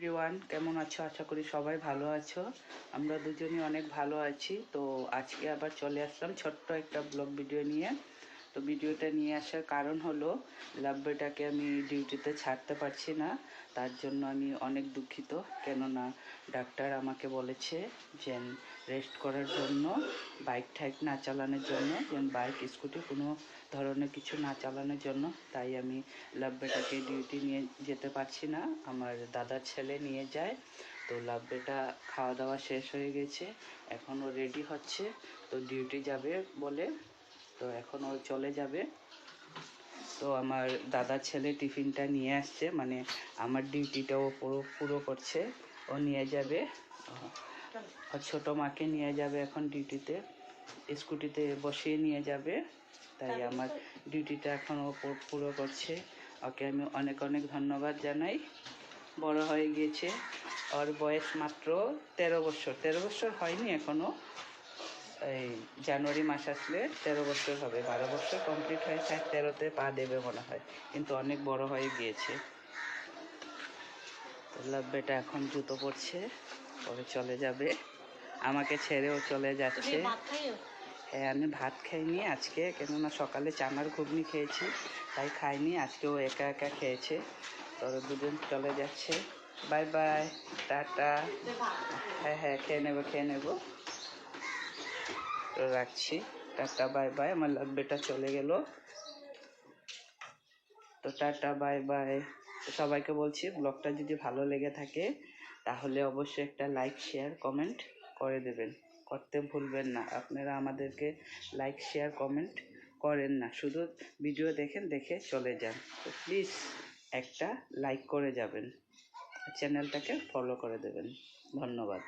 Everyone, কেমন আছো? আশা করি সবাই ভালো আছো। আমরা দুজনই অনেক ভালো আছি। তো আজকে আবার চলে আসলাম ছোট্ট একটা ব্লগ ভিডিও নিয়ে। তো ভিডিওটা নিয়ে আসার কারণ হলো লাভবার্ডটাকে আমি ডিউটিতে ছাড়তে পারছি না। তার জন্য আমি অনেক দুঃখিত, কেননা ডাক্তার আমাকে বলেছে যে রেস্ট করার জন্য, বাইক ঠাইক না চালানোর জন্য, যেন বাইক স্কুটি কোনো ধরনের কিছু না চালানোর জন্য। তাই আমি লাভবার্ডটাকে ডিউটি নিয়ে যেতে পারছি না, আমার দাদার ছেলে নিয়ে যায়। তো লাভবার্ডটা খাওয়া দাওয়া শেষ হয়ে গেছে, এখন ও রেডি হচ্ছে, তো ডিউটি যাবে বলে। তো এখন ও চলে যাবে। তো আমার দাদার ছেলে টিফিনটা নিয়ে আসছে, মানে আমার ডিউটিটাও পুরো করছে। ও নিয়ে যাবে, আর ছোটো মাকে নিয়ে যাবে এখন ডিউটিতে, স্কুটিতে বসিয়ে নিয়ে যাবে। তাই আমার ডিউটিটা এখন ও পুরো করছে। ওকে আমি অনেক অনেক ধন্যবাদ জানাই। বড় হয়ে গিয়েছে, ওর বয়স মাত্র 13 বছর হয়নি এখনও। এই জানুয়ারি মাস আসলে 13 বছর হবে, 12 বছর কমপ্লিট হয়েছে, 13তে পা দেবে মনে হয়, কিন্তু অনেক বড় হয়ে গিয়েছে। তো লাভবেটা এখন জুতো পরছে, পরে চলে যাবে, আমাকে ছেড়েও চলে যাচ্ছে। হ্যাঁ, আমি ভাত খাইনি আজকে, কেননা সকালে চানার ঘুগনি খেয়েছি, তাই খাইনি। আজকেও একা একা খেয়েছে। তো দুজন চলে যাচ্ছে। Bye bye, tata. হ্যাঁ হ্যাঁ, খেয়ে নেবো। তো রাখছি, টাটা বাই বাই। আমার লাভবেটা চলে গেল, তো টাটা বাই বাই। সবাইকে বলছি, ব্লগটা যদি ভালো লেগে থাকে তাহলে অবশ্যই একটা লাইক শেয়ার কমেন্ট করে দেবেন, করতে ভুলবেন না। আপনারা আমাদেরকে লাইক শেয়ার কমেন্ট করেন না, শুধু ভিডিও দেখে চলে যান। তো প্লিজ একটা লাইক করে যাবেন, চ্যানেলটাকে ফলো করে দেবেন। ধন্যবাদ।